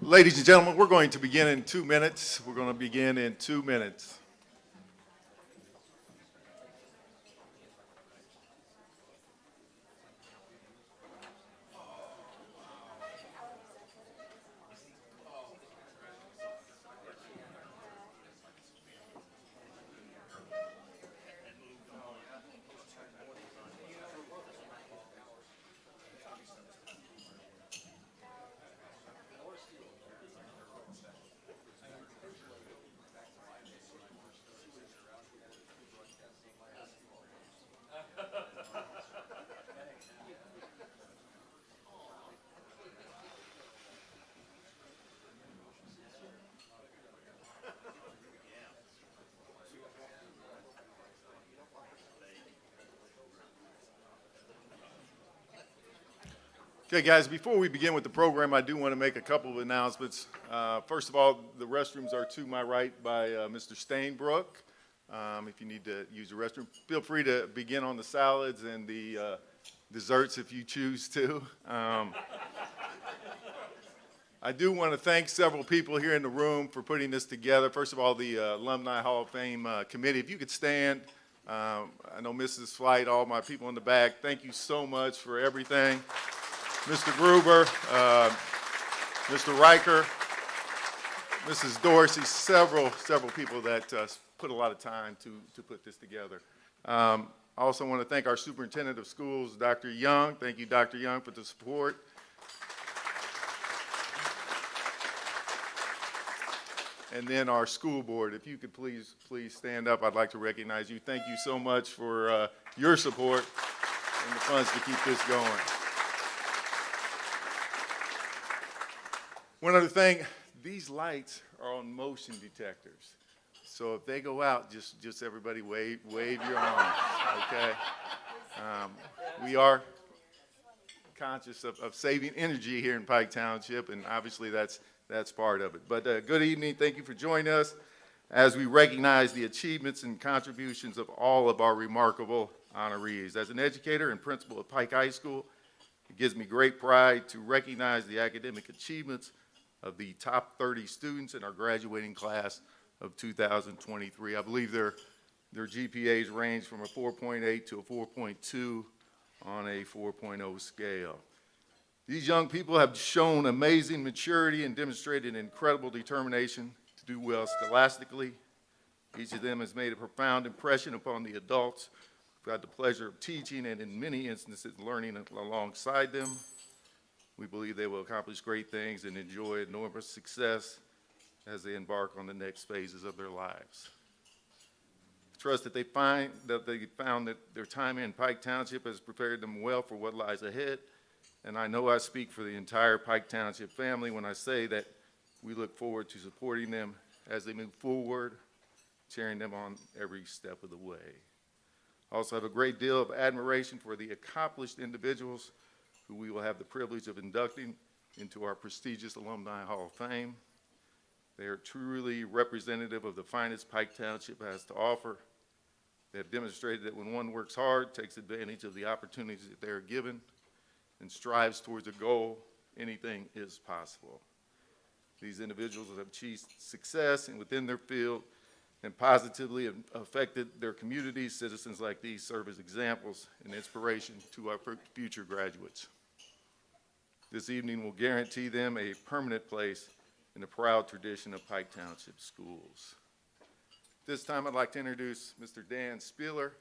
Ladies and gentlemen, we're going to begin in 2 minutes. We're going to begin in 2 minutes. Okay, guys, before we begin with the program, I do want to make a couple of announcements. First of all, the restrooms are to my right by Mr. Stainbrook. If you need to use the restroom, feel free to begin on the salads and the desserts if you choose to. I do want to thank several people here in the room for putting this together. First of all, the Alumni Hall of Fame committee. If you could stand, I know Mrs. Flight, all my people in the back, thank you so much for everything. Mr. Gruber, Mr. Riker, Mrs. Dorsey, several people that put a lot of time to put this together. I also want to thank our superintendent of schools, Dr. Young. Thank you, Dr. Young, for the support. And then our school board, if you could please stand up, I'd like to recognize you. Thank you so much for your support and the funds to keep this going. One other thing, these lights are on motion detectors. So if they go out, just everybody wave your arms, okay? We are conscious of saving energy here in Pike Township, and obviously that's part of it. But good evening, thank you for joining us as we recognize the achievements and contributions of all of our remarkable honorees. As an educator and principal at Pike High School, it gives me great pride to recognize the academic achievements of the top 30 students in our graduating class of 2023. I believe their GPAs range from a 4.8 to a 4.2 on a 4.0 scale. These young people have shown amazing maturity and demonstrated incredible determination to do well scholastically. Each of them has made a profound impression upon the adults who've had the pleasure of teaching and in many instances learning alongside them. We believe they will accomplish great things and enjoy enormous success as they embark on the next phases of their lives. I trust that they found that their time in Pike Township has prepared them well for what lies ahead, and I know I speak for the entire Pike Township family when I say that we look forward to supporting them as they move forward, cheering them on every step of the way. I also have a great deal of admiration for the accomplished individuals who we will have the privilege of inducting into our prestigious Alumni Hall of Fame. They are truly representative of the finest Pike Township has to offer. They have demonstrated that when one works hard, takes advantage of the opportunities that they are given, and strives towards a goal, anything is possible. These individuals have achieved success within their field and positively affected their communities. Citizens like these serve as examples and inspiration to our future graduates. This evening will guarantee them a permanent place in the proud tradition of Pike Township schools. This time I'd like to introduce Mr. Dan Spieler,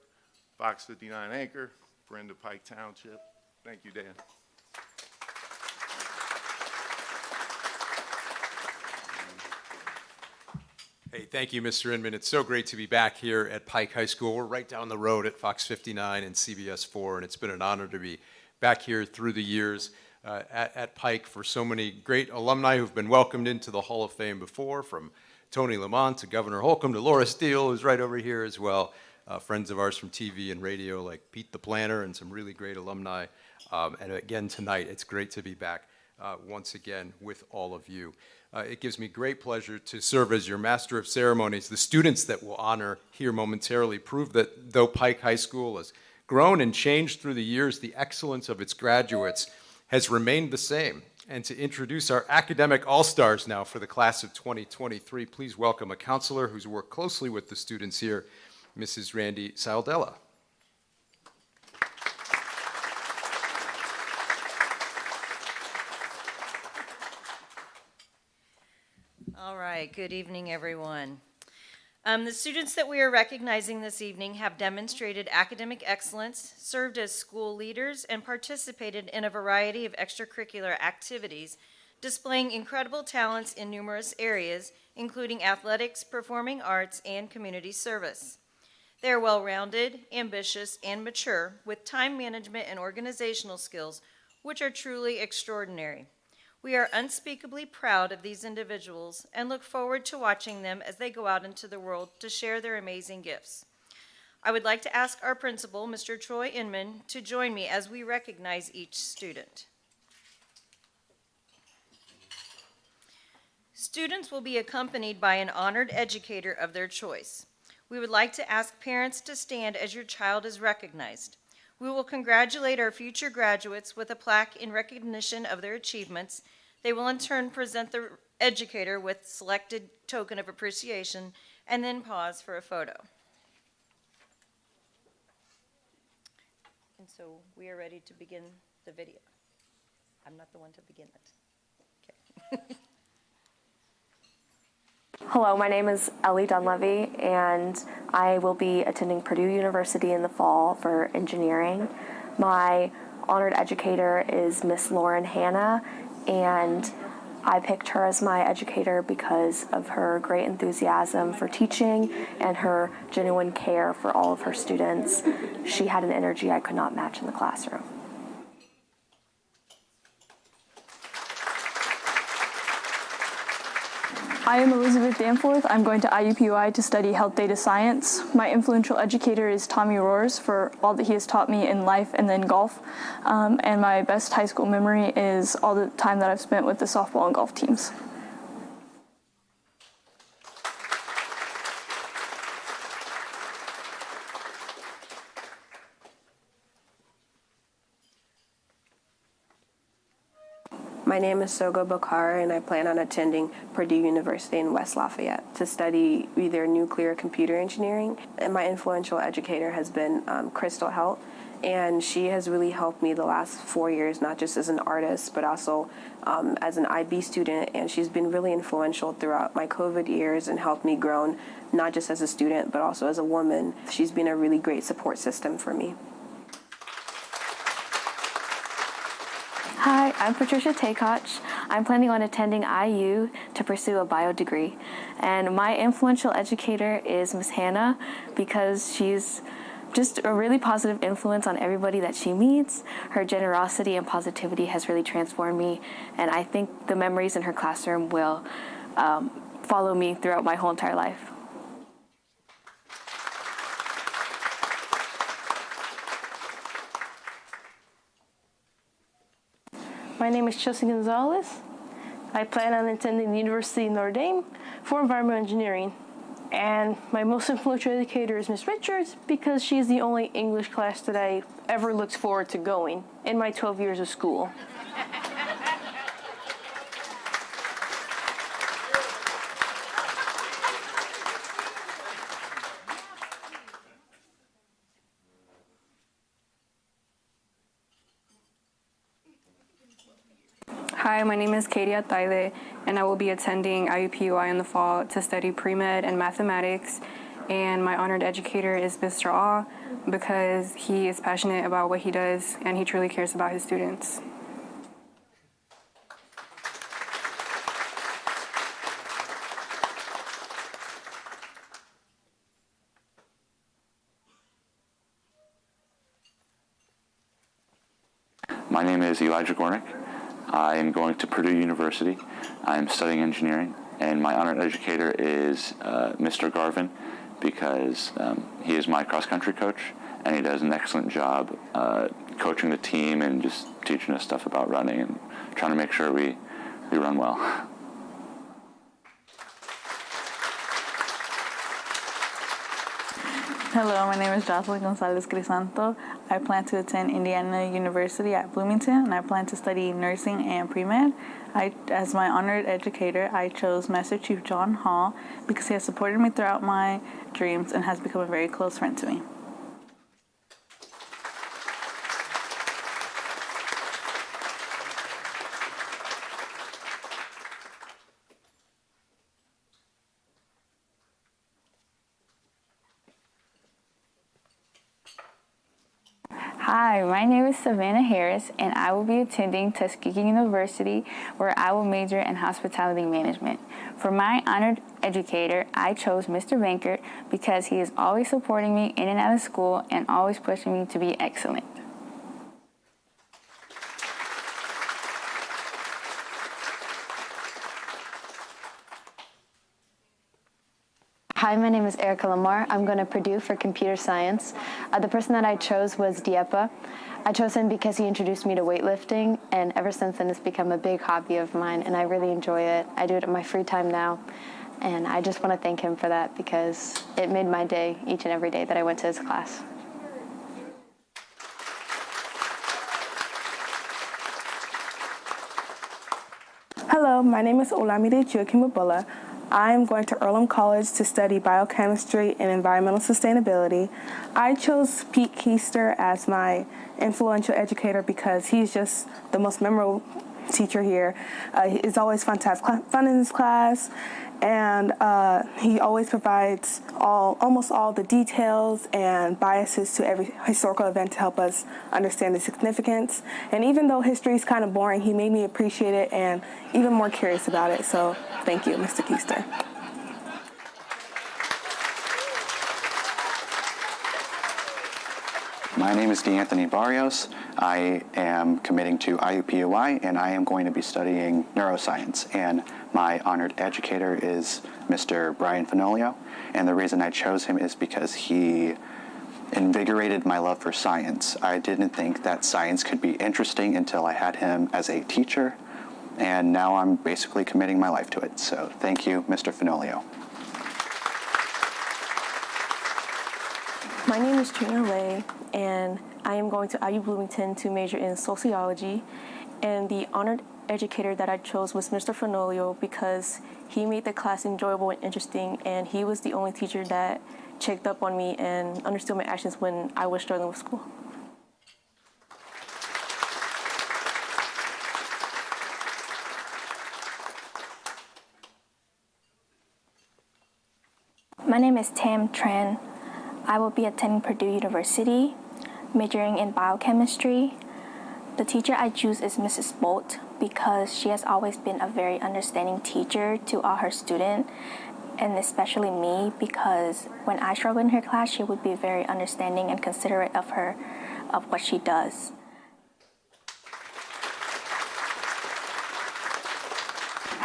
Fox 59 anchor, friend of Pike Township. Thank you, Dan. Hey, thank you, Mr. Inman. It's so great to be back here at Pike High School. We're right down the road at Fox 59 and CBS 4, and it's been an honor to be back here through the years at Pike for so many great alumni who've been welcomed into the Hall of Fame before, from Tony Lamont to Governor Holcomb to Laura Steele, who's right over here as well. Friends of ours from TV and radio like Pete the Planner and some really great alumni. And again tonight, it's great to be back once again with all of you. It gives me great pleasure to serve as your Master of Ceremonies. The students that we'll honor here momentarily prove that though Pike High School has grown and changed through the years, the excellence of its graduates has remained the same. And to introduce our academic all-stars now for the class of 2023, please welcome a counselor who's worked closely with the students here, Mrs. Randy Saldella. All right, good evening, everyone. The students that we are recognizing this evening have demonstrated academic excellence, served as school leaders, and participated in a variety of extracurricular activities, displaying incredible talents in numerous areas, including athletics, performing arts, and community service. They are well-rounded, ambitious, and mature, with time management and organizational skills, which are truly extraordinary. We are unspeakably proud of these individuals and look forward to watching them as they go out into the world to share their amazing gifts. I would like to ask our principal, Mr. Troy Inman, to join me as we recognize each student. Students will be accompanied by an honored educator of their choice. We would like to ask parents to stand as your child is recognized. We will congratulate our future graduates with a plaque in recognition of their achievements. They will in turn present the educator with selected token of appreciation and then pause for a photo. And so we are ready to begin the video. I'm not the one to begin it. Okay. Hello, my name is Ellie Dunleavy, and I will be attending Purdue University in the fall for engineering. My honored educator is Miss Lauren Hanna, and I picked her as my educator because of her great enthusiasm for teaching and her genuine care for all of her students. She had an energy I could not match in the classroom. I am Elizabeth Danforth. I'm going to IUPUI to study health data science. My influential educator is Tommy Roars for all that he has taught me in life and then golf. And my best high school memory is all the time that I've spent with the softball and golf teams. My name is Soga Bakar, and I plan on attending Purdue University in West Lafayette to study either nuclear computer engineering. And my influential educator has been Crystal Helt, and she has really helped me the last 4 years, not just as an artist, but also as an IB student. And she's been really influential throughout my COVID years and helped me grow, not just as a student, but also as a woman. She's been a really great support system for me. Hi, I'm Patricia Takoch. I'm planning on attending IU to pursue a bio degree. And my influential educator is Miss Hannah because she's just a really positive influence on everybody that she meets. Her generosity and positivity has really transformed me, and I think the memories in her classroom will follow me throughout my whole entire life. My name is Chelsea Gonzalez. I plan on attending the University of Notre Dame for environmental engineering. And my most influential educator is Miss Richards because she is the only English class that I ever looked forward to going in my 12 years of school. Hi, my name is Katie Ataide, and I will be attending IUPUI in the fall to study pre-med and mathematics. And my honored educator is Mr. Ah because he is passionate about what he does and he truly cares about his students. My name is Elijah Gornick. I am going to Purdue University. I am studying engineering, and my honored educator is Mr. Garvin because he is my cross-country coach, and he does an excellent job coaching the team and just teaching us stuff about running and trying to make sure we run well. Hello, my name is Jocelyn Gonzalez Crisanto. I plan to attend Indiana University at Bloomington, and I plan to study nursing and pre-med. As my honored educator, I chose Master Chief John Hall because he has supported me throughout my dreams and has become a very close friend to me. Hi, my name is Savannah Harris, and I will be attending Tuskegee University, where I will major in hospitality management. For my honored educator, I chose Mr. Bankert because he is always supporting me in and out of school and always pushing me to be excellent. Hi, my name is Erica Lamar. I'm going to Purdue for computer science. The person that I chose was Diepa. I chose him because he introduced me to weightlifting, and ever since then it's become a big hobby of mine, and I really enjoy it. I do it in my free time now, and I just want to thank him for that because it made my day each and every day that I went to his class. Hello, my name is Olamide Joakim. I'm going to Earlham College to study biochemistry and environmental sustainability. I chose Pete Keister as my influential educator because he's just the most memorable teacher here. It's always fun to have fun in his class, and he always provides almost all the details and biases to every historical event to help us understand the significance. And even though history is kind of boring, he made me appreciate it and even more curious about it. So thank you, Mr. Keister. My name is DeAnthony Barrios. I am committing to IUPUI, and I am going to be studying neuroscience. And my honored educator is Mr. Brian Fenolio. And the reason I chose him is because he invigorated my love for science. I didn't think that science could be interesting until I had him as a teacher. And now I'm basically committing my life to it. So thank you, Mr. Fenolio. My name is Trina Lay, and I am going to IU Bloomington to major in sociology. And the honored educator that I chose was Mr. Fenolio because he made the class enjoyable and interesting, and he was the only teacher that checked up on me and understood my actions when I was struggling with school. My name is Tam Tran. I will be attending Purdue University, majoring in biochemistry. The teacher I choose is Mrs. Bolt because she has always been a very understanding teacher to all her students, and especially me because when I struggle in her class, she would be very understanding and considerate of what she does.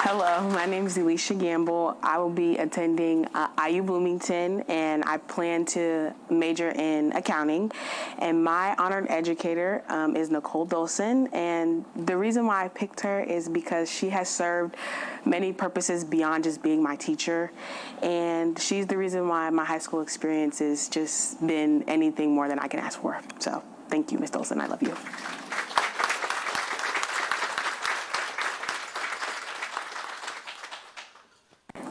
Hello, my name is Elisha Gamble. I will be attending IU Bloomington, and I plan to major in accounting. And my honored educator is Nicole Dolson, and the reason why I picked her is because she has served many purposes beyond just being my teacher, and she's the reason why my high school experience has just been anything more than I can ask for. So thank you, Ms. Dolson. I love you.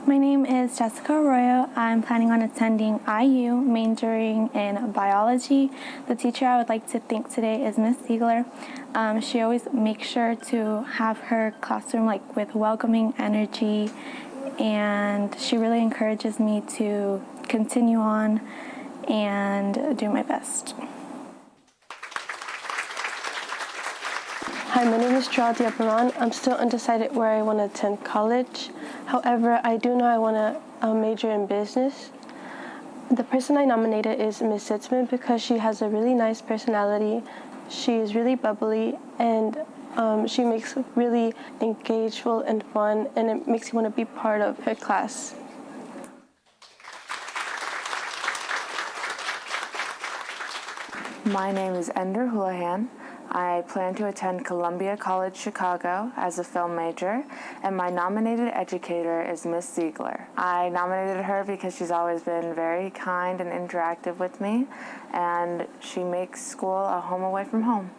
My name is Jessica Arroyo. I'm planning on attending IU, majoring in biology. The teacher I would like to thank today is Miss Ziegler. She always makes sure to have her classroom with welcoming energy, and she really encourages me to continue on and do my best. Hi, my name is Claudia Peron. I'm still undecided where I want to attend college. However, I do know I want to major in business. The person I nominated is Miss Sitzman because she has a really nice personality. She is really bubbly, and she makes it really engageful and fun, and it makes you want to be part of her class. My name is Ender Houlihan. I plan to attend Columbia College Chicago as a film major, and my nominated educator is Miss Ziegler. I nominated her because she's always been very kind and interactive with me, and she makes school a home away from home.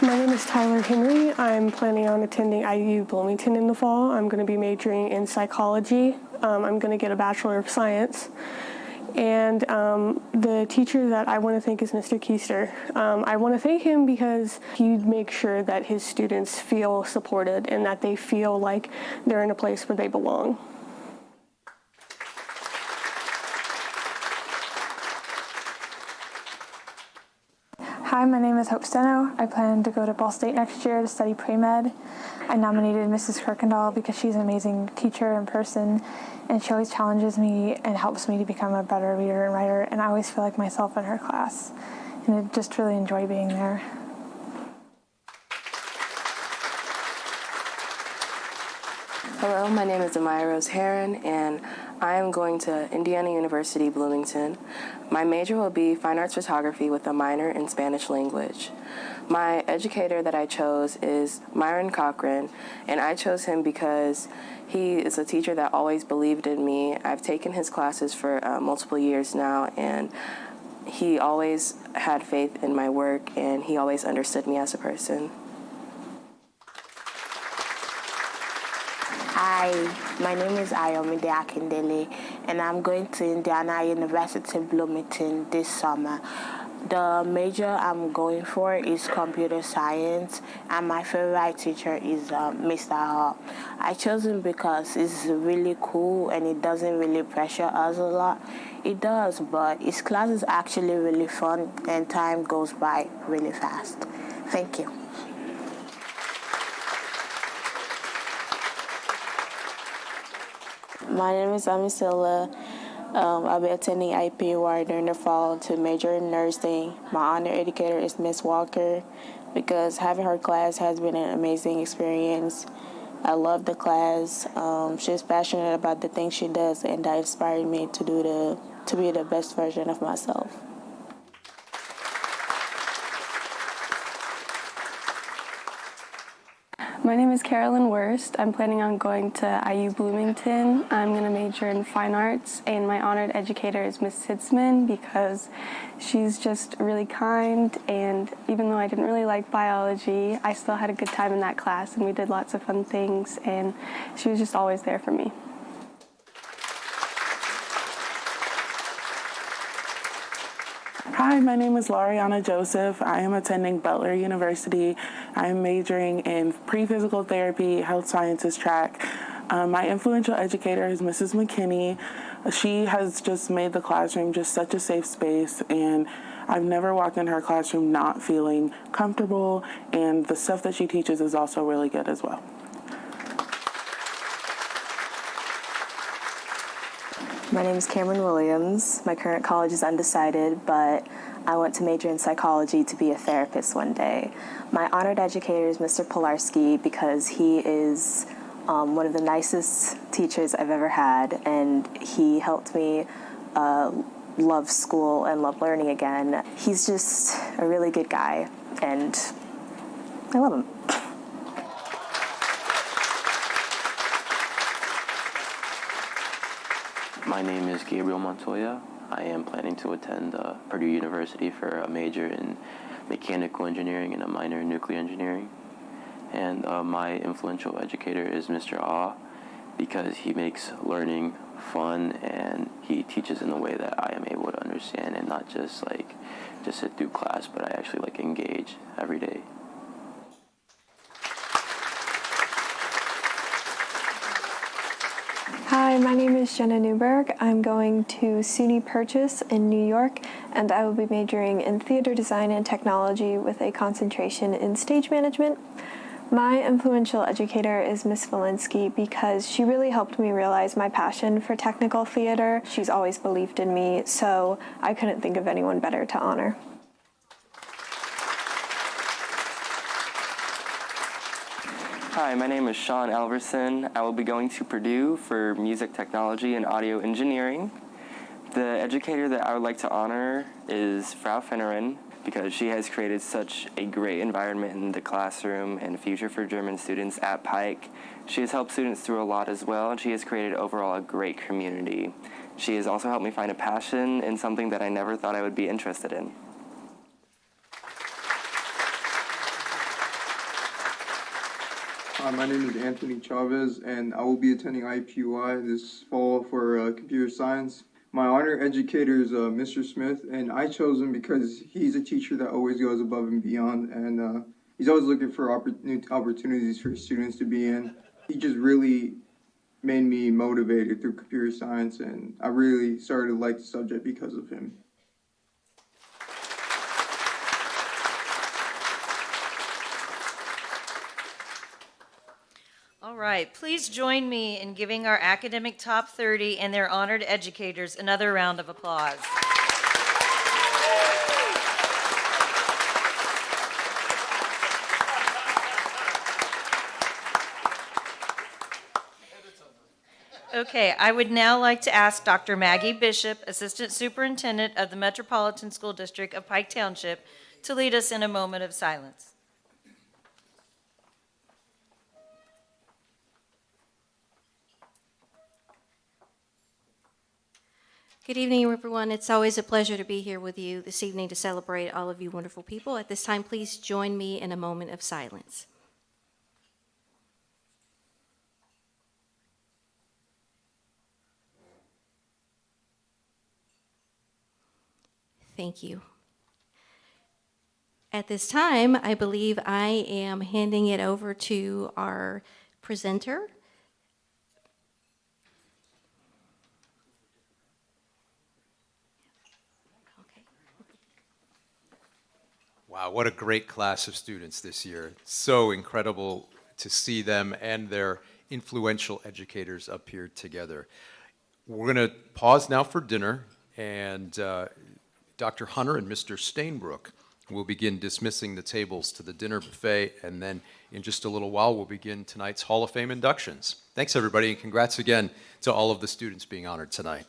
My name is Tyler Henry. I'm planning on attending IU Bloomington in the fall. I'm going to be majoring in psychology. I'm going to get a Bachelor of Science. And the teacher that I want to thank is Mr. Keister. I want to thank him because he makes sure that his students feel supported and that they feel like they're in a place where they belong. Hi, my name is Hope Steno. I plan to go to Ball State next year to study pre-med. I nominated Mrs. Kirkendall because she's an amazing teacher and person, and she always challenges me and helps me to become a better reader and writer, and I always feel like myself in her class, and I just really enjoy being there. Hello, my name is Amaya Rose Heron, and I am going to Indiana University, Bloomington. My major will be fine arts photography with a minor in Spanish language. My educator that I chose is Myron Cochran, and I chose him because he is a teacher that always believed in me. I've taken his classes for multiple years now, and he always had faith in my work, and he always understood me as a person. Hi, my name is Ayomide Akindele, and I'm going to Indiana University, Bloomington this summer. The major I'm going for is computer science, and my favorite teacher is Mr. Hall. I chose him because he's really cool and it doesn't really pressure us a lot. It does, but his class is actually really fun and time goes by really fast. Thank you. My name is Amisila. I'll be attending IPUI during the fall to major in nursing. My honor educator is Miss Walker because having her class has been an amazing experience. I love the class. She's passionate about the things she does, and that inspired me to be the best version of myself. My name is Carolyn Wurst. I'm planning on going to IU Bloomington. I'm going to major in fine arts, and my honored educator is Miss Sitzman because she's just really kind, and even though I didn't really like biology, I still had a good time in that class, and we did lots of fun things, and she was just always there for me. Hi, my name is Lauriana Joseph. I am attending Butler University. I am majoring in pre-physical therapy, health sciences track. My influential educator is Mrs. McKinney. She has just made the classroom just such a safe space, and I've never walked in her classroom not feeling comfortable, and the stuff that she teaches is also really good as well. My name is Cameron Williams. My current college is undecided, but I want to major in psychology to be a therapist one day. My honored educator is Mr. Pilarski because he is one of the nicest teachers I've ever had, and he helped me love school and love learning again. He's just a really good guy, and I love him. My name is Gabriel Montoya. I am planning to attend Purdue University for a major in mechanical engineering and a minor in nuclear engineering. And my influential educator is Mr. Ah because he makes learning fun and he teaches in a way that I am able to understand and not just sit through class, but I actually engage every day. Hi, my name is Jenna Newberg. I'm going to SUNY Purchase in New York, and I will be majoring in theater design and technology with a concentration in stage management. My influential educator is Miss Walensky because she really helped me realize my passion for technical theater. She's always believed in me, so I couldn't think of anyone better to honor. Hi, my name is Sean Alverson. I will be going to Purdue for music technology and audio engineering. The educator that I would like to honor is Frau Fennerin, because she has created such a great environment in the classroom and future for German students at Pike. She has helped students through a lot as well, and she has created overall a great community. She has also helped me find a passion in something that I never thought I would be interested in. Hi, my name is Anthony Chavez, and I will be attending IPUI this fall for computer science. My honor educator is Mr. Smith, and I chose him because he's a teacher that always goes above and beyond, and he's always looking for opportunities for students to be in. He just really made me motivated through computer science, and I really started to like the subject because of him. All right, please join me in giving our academic top 30 and their honored educators another round of applause. Okay, I would now like to ask Dr. Maggie Bishop, Assistant Superintendent of the Metropolitan School District of Pike Township, to lead us in a moment of silence. Good evening, everyone. It's always a pleasure to be here with you this evening to celebrate all of you wonderful people. At this time, please join me in a moment of silence. Thank you. At this time, I believe I am handing it over to our presenter. Wow, what a great class of students this year. So incredible to see them and their influential educators up here together. We're going to pause now for dinner, and Dr. Hunter and Mr. Stainbrook will begin dismissing the tables to the dinner buffet, and then in just a little while we'll begin tonight's Hall of Fame inductions. Thanks, everybody, and congrats again to all of the students being honored tonight.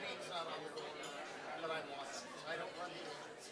name's not on the roll, but I'm on it. I don't run the orders.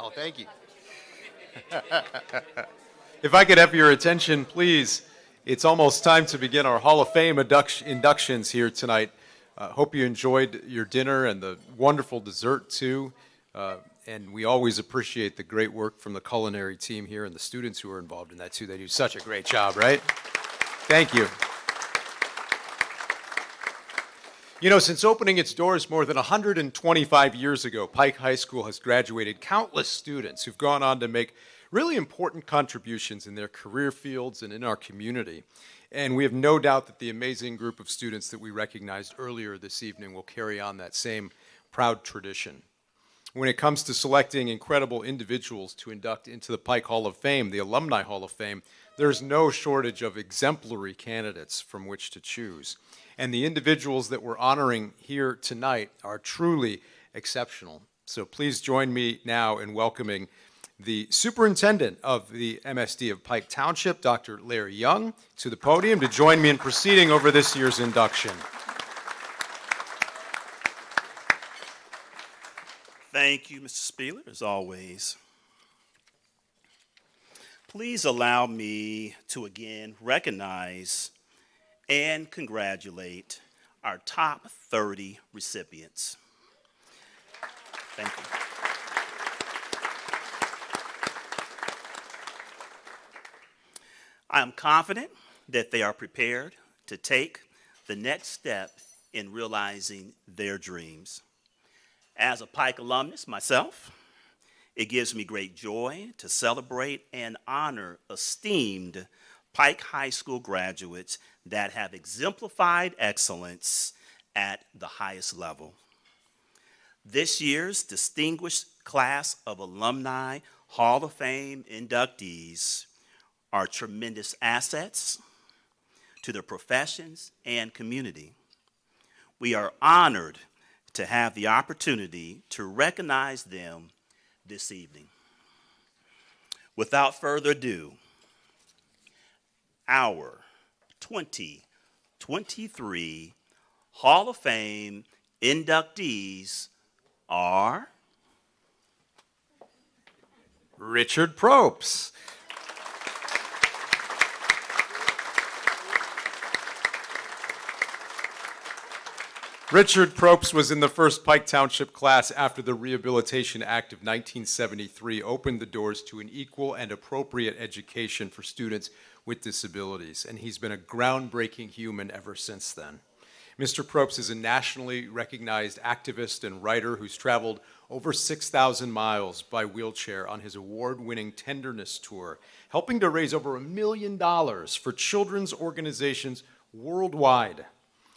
Oh, thank you. If I could have your attention, please. It's almost time to begin our Hall of Fame inductions here tonight. Hope you enjoyed your dinner and the wonderful dessert, too. And we always appreciate the great work from the culinary team here and the students who are involved in that, too. They do such a great job, right? Thank you. You know, since opening its doors more than 125 years ago, Pike High School has graduated countless students who've gone on to make really important contributions in their career fields and in our community. And we have no doubt that the amazing group of students that we recognized earlier this evening will carry on that same proud tradition. When it comes to selecting incredible individuals to induct into the Pike Hall of Fame, the Alumni Hall of Fame, there's no shortage of exemplary candidates from which to choose. And the individuals that we're honoring here tonight are truly exceptional. So please join me now in welcoming the superintendent of the MSD of Pike Township, Dr. Larry Young, to the podium to join me in proceeding over this year's induction. Thank you, Mr. Spieler, as always. Please allow me to again recognize and congratulate our top 30 recipients. Thank you. I am confident that they are prepared to take the next step in realizing their dreams. As a Pike alumnus myself, it gives me great joy to celebrate and honor esteemed Pike High School graduates that have exemplified excellence at the highest level. This year's distinguished class of Alumni Hall of Fame inductees are tremendous assets to their professions and community. We are honored to have the opportunity to recognize them this evening. Without further ado, our 2023 Hall of Fame inductees are Richard Propes. Richard Propes was in the first Pike Township class after the Rehabilitation Act of 1973 opened the doors to an equal and appropriate education for students with disabilities, and he's been a groundbreaking human ever since then. Mr. Propes is a nationally recognized activist and writer who's traveled over 6,000 miles by wheelchair on his award-winning Tenderness Tour, helping to raise over $1 million for children's organizations worldwide.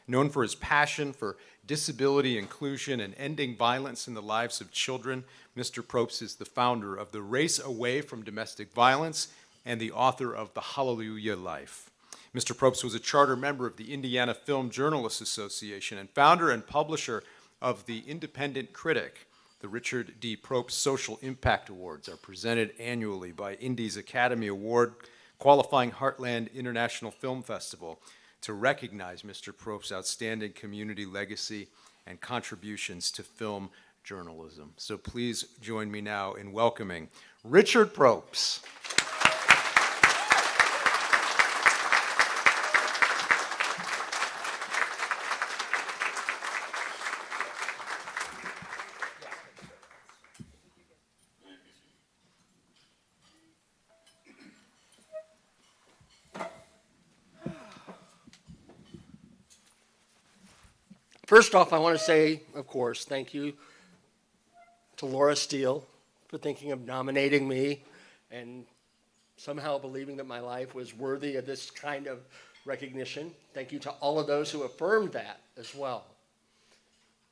Known for his passion for disability inclusion and ending violence in the lives of children, Mr. Propes is the founder of the Race Away from Domestic Violence and the author of The Hallelujah Life. Mr. Propes was a charter member of the Indiana Film Journalists Association and founder and publisher of The Independent Critic. The Richard D. Propes Social Impact Awards are presented annually by Indy's Academy Award qualifying Heartland International Film Festival to recognize Mr. Propes' outstanding community legacy and contributions to film journalism. So please join me now in welcoming Richard Propes. First off, I want to say, of course, thank you to Laura Steele for thinking of nominating me and somehow believing that my life was worthy of this kind of recognition. Thank you to all of those who affirmed that as well.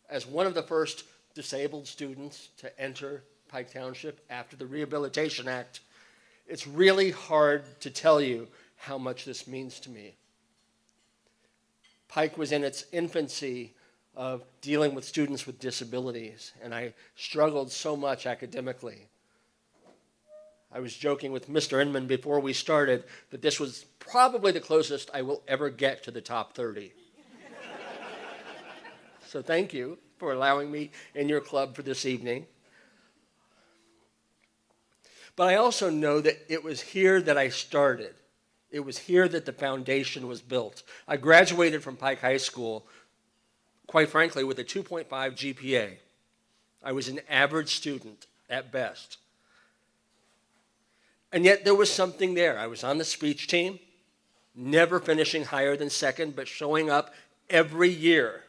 As one of the first disabled students to enter Pike Township after the Rehabilitation Act, it's really hard to tell you how much this means to me. Pike was in its infancy of dealing with students with disabilities, and I struggled so much academically. I was joking with Mr. Inman before we started that this was probably the closest I will ever get to the top 30. So thank you for allowing me in your club for this evening. But I also know that it was here that I started. It was here that the foundation was built. I graduated from Pike High School, quite frankly, with a 2.5 GPA. I was an average student at best. And yet there was something there. I was on the speech team, never finishing higher than second, but showing up every year,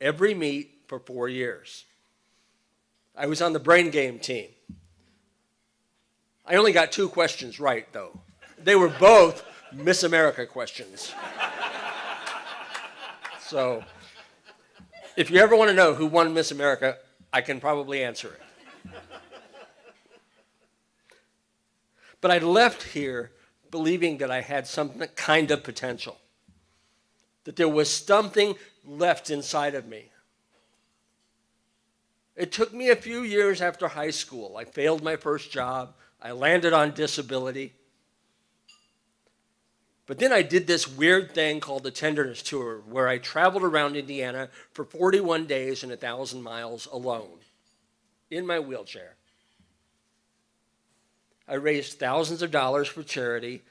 every meet for 4 years. I was on the brain game team. I only got 2 questions right, though. They were both Miss America questions. So if you ever want to know who won Miss America, I can probably answer it. But I left here believing that I had some kind of potential, that there was something left inside of me. It took me a few years after high school. I failed my first job. I landed on disability. But then I did this weird thing called the Tenderness Tour, where I traveled around Indiana for 41 days and 1,000 miles alone, in my wheelchair. I raised thousands of dollars for charity,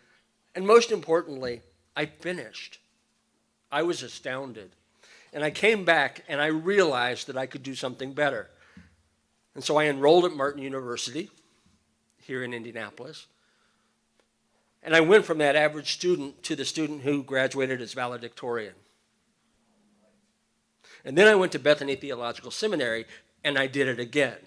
and most importantly, I finished. I was astounded. And I came back and I realized that I could do something better. And so I enrolled at Martin University here in Indianapolis. And I went from that average student to the student who graduated as valedictorian. And then I went to Bethany Theological Seminary and I did it again.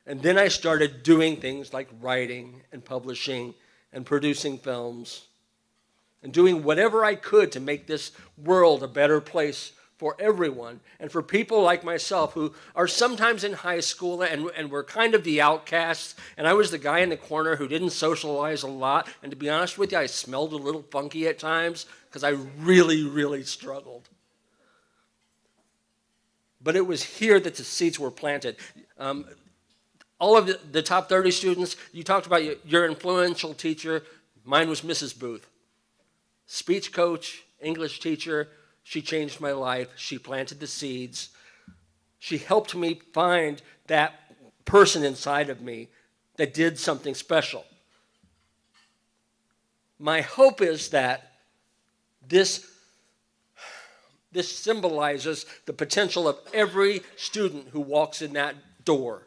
And then I started doing things like writing and publishing and producing films and doing whatever I could to make this world a better place for everyone and for people like myself who are sometimes in high school and were kind of the outcasts. And I was the guy in the corner who didn't socialize a lot. And to be honest with you, I smelled a little funky at times because I really, really struggled. But it was here that the seeds were planted. All of the top 30 students, you talked about your influential teacher. Mine was Mrs. Booth. Speech coach, English teacher. She changed my life. She planted the seeds. She helped me find that person inside of me that did something special. My hope is that this symbolizes the potential of every student who walks in that door.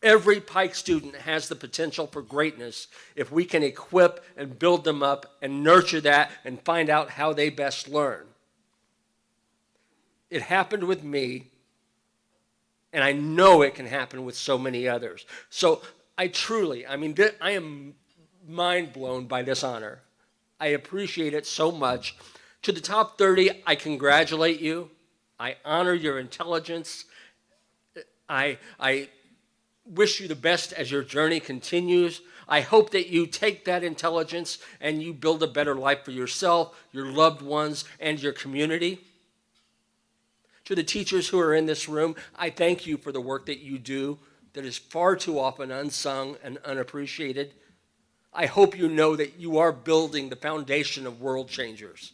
Every Pike student has the potential for greatness if we can equip and build them up and nurture that and find out how they best learn. It happened with me, and I know it can happen with so many others. So I am mind blown by this honor. I appreciate it so much. To the top 30, I congratulate you. I honor your intelligence. I wish you the best as your journey continues. I hope that you take that intelligence and you build a better life for yourself, your loved ones, and your community. To the teachers who are in this room, I thank you for the work that you do that is far too often unsung and unappreciated. I hope you know that you are building the foundation of world changers.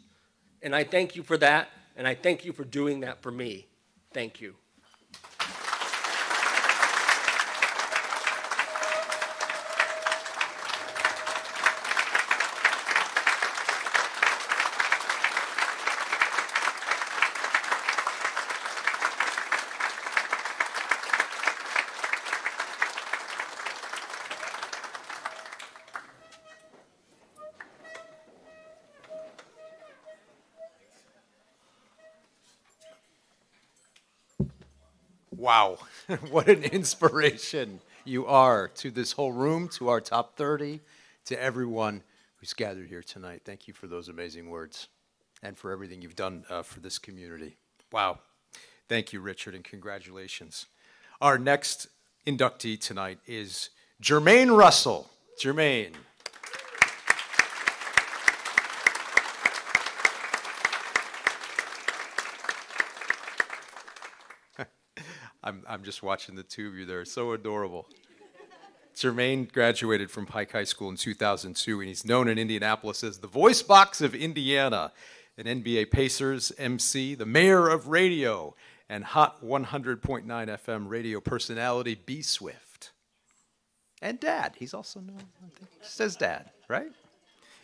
And I thank you for that, and I thank you for doing that for me. Thank you. Wow, what an inspiration you are to this whole room, to our top 30, to everyone who's gathered here tonight. Thank you for those amazing words and for everything you've done for this community. Wow. Thank you, Richard, and congratulations. Our next inductee tonight is Jermaine Russell. Jermaine. I'm just watching the two of you. They're so adorable. Jermaine graduated from Pike High School in 2002, and he's known in Indianapolis as the voice box of Indiana, an NBA Pacers MC, the mayor of radio, and hot 100.9 FM radio personality B Swift. And dad. He's also known, I think, just as dad, right?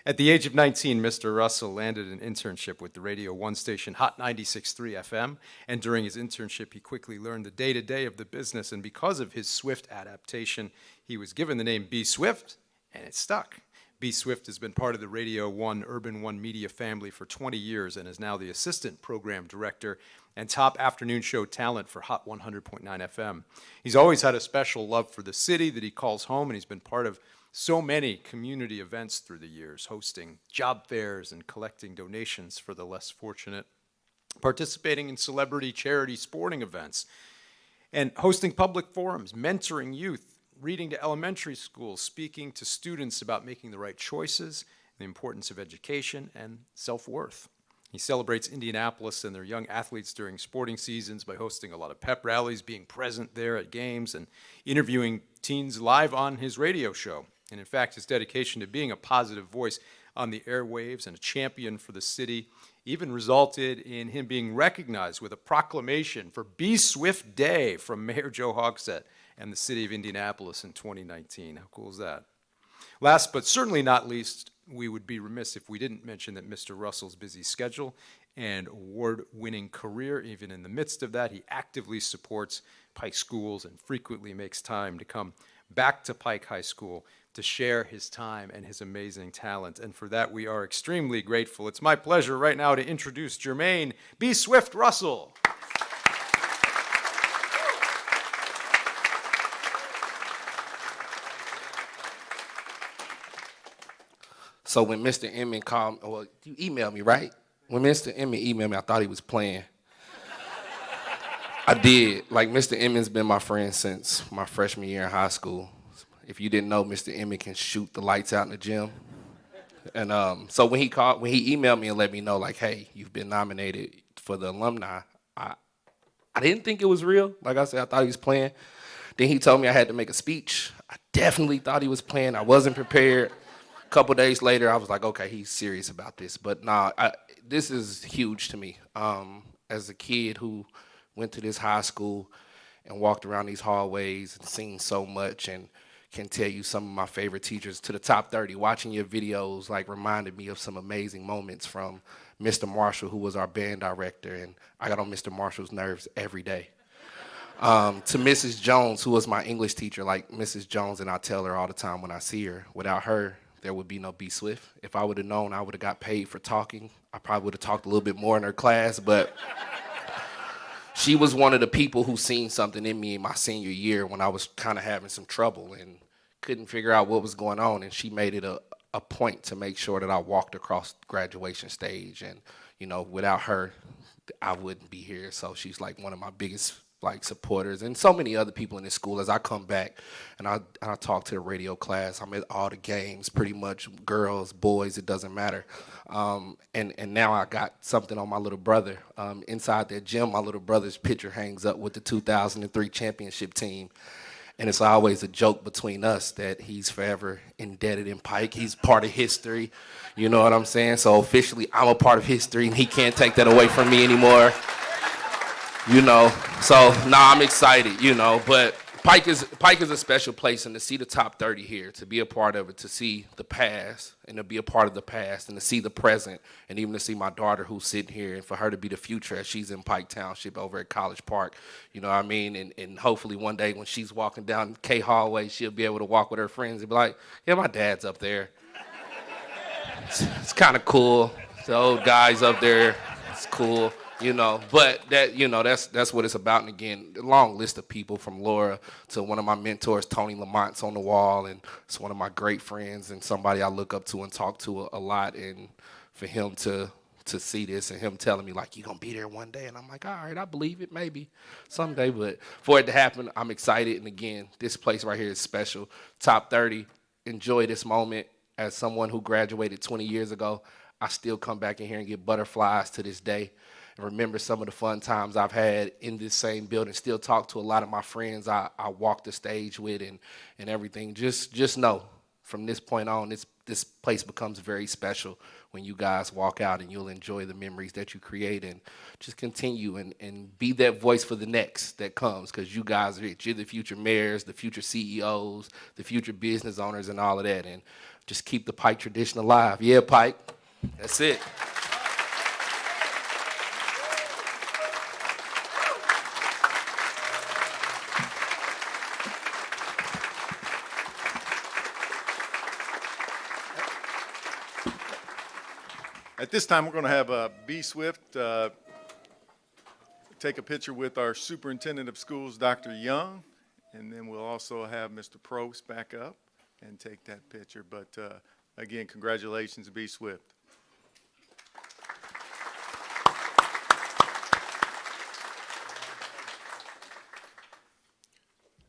At the age of 19, Mr. Russell landed an internship with the Radio 1 station Hot 96.3 FM, and during his internship, he quickly learned the day-to-day of the business, and because of his swift adaptation, he was given the name B. Swift, and it stuck. B. Swift has been part of the Radio 1 Urban One media family for 20 years and is now the assistant program director and top afternoon show talent for Hot 100.9 FM. He's always had a special love for the city that he calls home, and he's been part of so many community events through the years, hosting job fairs and collecting donations for the less fortunate, participating in celebrity charity sporting events, and hosting public forums, mentoring youth, reading to elementary schools, speaking to students about making the right choices, the importance of education, and self-worth. He celebrates Indianapolis and their young athletes during sporting seasons by hosting a lot of pep rallies, being present there at games, and interviewing teens live on his radio show. And in fact, his dedication to being a positive voice on the airwaves and a champion for the city even resulted in him being recognized with a proclamation for B. Swift Day from Mayor Joe Hogsett and the city of Indianapolis in 2019. How cool is that? Last but certainly not least, we would be remiss if we didn't mention that Mr. Russell's busy schedule and award-winning career, even in the midst of that, he actively supports Pike schools and frequently makes time to come back to Pike High School to share his time and his amazing talent. And for that, we are extremely grateful. It's my pleasure right now to introduce Jermaine B. Swift Russell. So when Mr. Emmett called, well, you emailed me, right? When Mr. Emmett emailed me, I thought he was playing. I did. Like, Mr. Emmett's been my friend since my freshman year in high school. If you didn't know, Mr. Emmett can shoot the lights out in the gym. And so when he emailed me and let me know, like, hey, you've been nominated for the alumni, I didn't think it was real. Like I said, I thought he was playing. Then he told me I had to make a speech. I definitely thought he was playing. I wasn't prepared. A couple days later, I was like, okay, he's serious about this. But nah, this is huge to me. As a kid who went to this high school and walked around these hallways and seen so much and can tell you some of my favorite teachers to the top 30. Watching your videos like reminded me of some amazing moments from Mr. Marshall, who was our band director, and I got on Mr. Marshall's nerves every day. To Mrs. Jones, who was my English teacher, like Mrs. Jones, and I tell her all the time when I see her, without her, there would be no B. Swift. If I would have known I would have got paid for talking, I probably would have talked a little bit more in her class, but she was one of the people who seen something in me in my senior year when I was kind of having some trouble and couldn't figure out what was going on, and she made it a point to make sure that I walked across the graduation stage, and, you know, without her, I wouldn't be here. So she's like one of my biggest like supporters, and so many other people in this school. As I come back and I talk to the radio class, I'm at all the games, pretty much girls, boys, it doesn't matter. And now I got something on my little brother. Inside that gym, my little brother's picture hangs up with the 2003 championship team. And it's always a joke between us that he's forever indebted in Pike. He's part of history, you know what I'm saying? So officially, I'm a part of history, and he can't take that away from me anymore. You know, so I'm excited, you know, but Pike is a special place, and to see the top 30 here, to be a part of it, to see the past and to be a part of the past and to see the present, and even to see my daughter who's sitting here and for her to be the future as she's in Pike Township over at College Park, you know what I mean? And hopefully one day when she's walking down K hallway, she'll be able to walk with her friends and be like, yeah, my dad's up there. It's kind of cool. The old guy's up there. It's cool. You know, but that, you know, that's what it's about. And again, a long list of people from Laura to one of my mentors, Tony Lamont's on the wall, and it's one of my great friends and somebody I look up to and talk to a lot. And for him to see this and him telling me like, you gonna be there one day, and I'm like, all right, I believe it, maybe someday. But for it to happen, I'm excited. And again, this place right here is special. Top 30. Enjoy this moment. As someone who graduated 20 years ago, I still come back in here and get butterflies to this day. And remember some of the fun times I've had in this same building. Still talk to a lot of my friends I walk the stage with and everything. Just know from this point on, this place becomes very special when you guys walk out, and you'll enjoy the memories that you create, and just continue and be that voice for the next that comes, because you guys are it. You're the future mayors, the future CEOs, the future business owners, and all of that, and just keep the Pike tradition alive. Yeah, Pike, that's it. At this time, we're going to have B. Swift take a picture with our Superintendent of Schools, Dr. Young, and then we'll also have Mr. Probst back up and take that picture. But again, congratulations, B. Swift.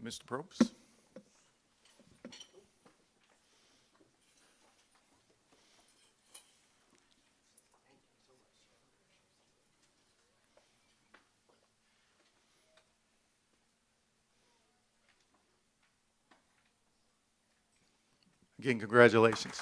Mr. Probst. Again, congratulations.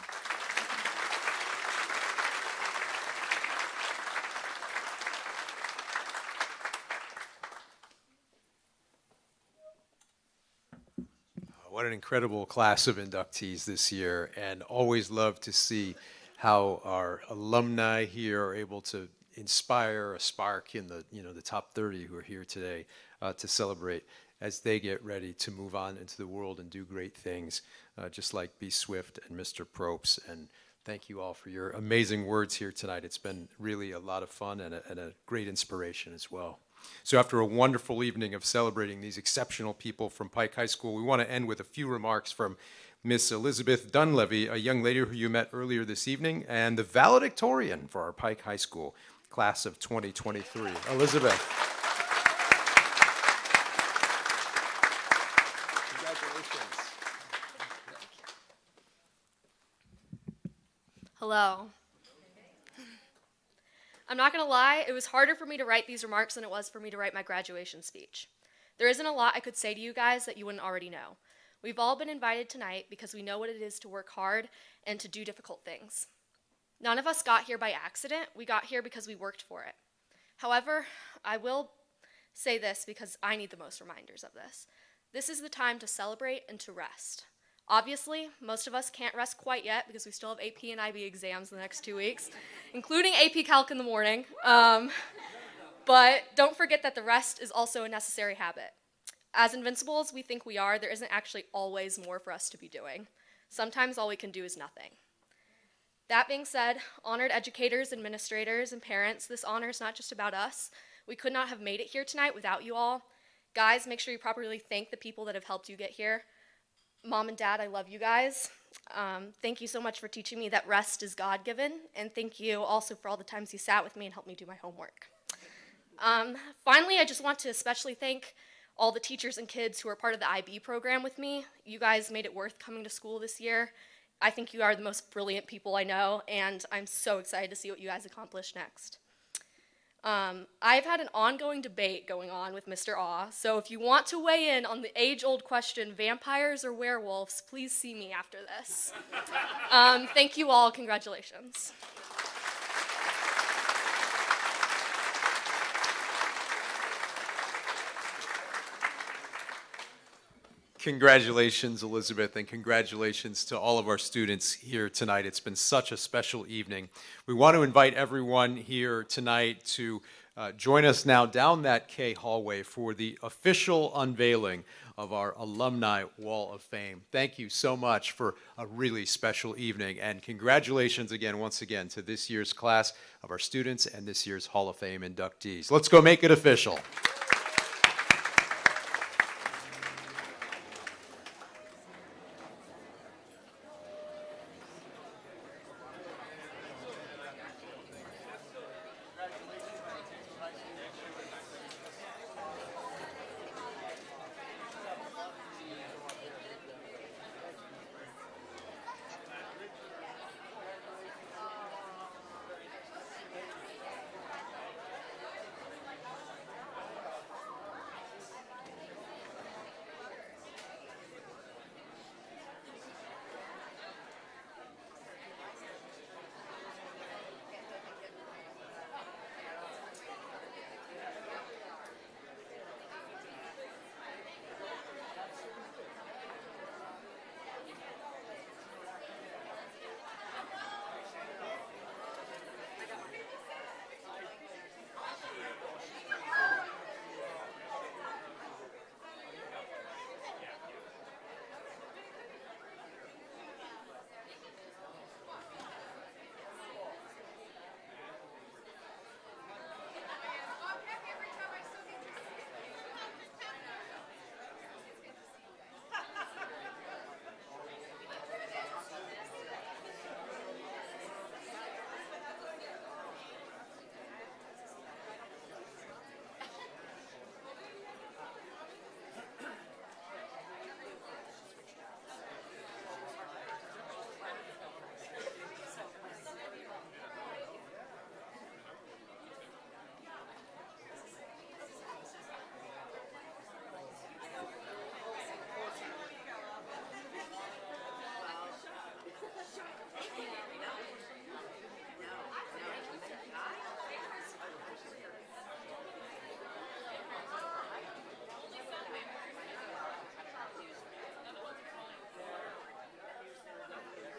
What an incredible class of inductees this year, and always love to see how our alumni here are able to inspire a spark in the top 30 who are here today to celebrate as they get ready to move on into the world and do great things, just like B. Swift and Mr. Probst. And thank you all for your amazing words here tonight. It's been really a lot of fun and a great inspiration as well. So after a wonderful evening of celebrating these exceptional people from Pike High School, we want to end with a few remarks from Miss Elizabeth Dunleavy, a young lady who you met earlier this evening, and the valedictorian for our Pike High School class of 2023. Elizabeth. Hello. I'm not going to lie, it was harder for me to write these remarks than it was for me to write my graduation speech. There isn't a lot I could say to you guys that you wouldn't already know. We've all been invited tonight because we know what it is to work hard and to do difficult things. None of us got here by accident. We got here because we worked for it. However, I will say this because I need the most reminders of this. This is the time to celebrate and to rest. Obviously, most of us can't rest quite yet because we still have AP and IB exams in the next 2 weeks, including AP Calc in the morning. But don't forget that the rest is also a necessary habit. As invincible as we think we are, there isn't actually always more for us to be doing. Sometimes all we can do is nothing. That being said, honored educators, administrators, and parents, this honor is not just about us. We could not have made it here tonight without you all. Guys, make sure you properly thank the people that have helped you get here. Mom and Dad, I love you guys. Thank you so much for teaching me that rest is God-given, and thank you also for all the times you sat with me and helped me do my homework. Finally, I just want to especially thank all the teachers and kids who are part of the IB program with me. You guys made it worth coming to school this year. I think you are the most brilliant people I know, and I'm so excited to see what you guys accomplish next. I've had an ongoing debate going on with Mr. Aw, so if you want to weigh in on the age-old question, vampires or werewolves, please see me after this. Thank you all. Congratulations. Congratulations, Elizabeth, and congratulations to all of our students here tonight. It's been such a special evening. We want to invite everyone here tonight to join us now down that K hallway for the official unveiling of our Alumni Wall of Fame. Thank you so much for a really special evening, and congratulations again, once again, to this year's class of our students and this year's Hall of Fame inductees. Let's go make it official.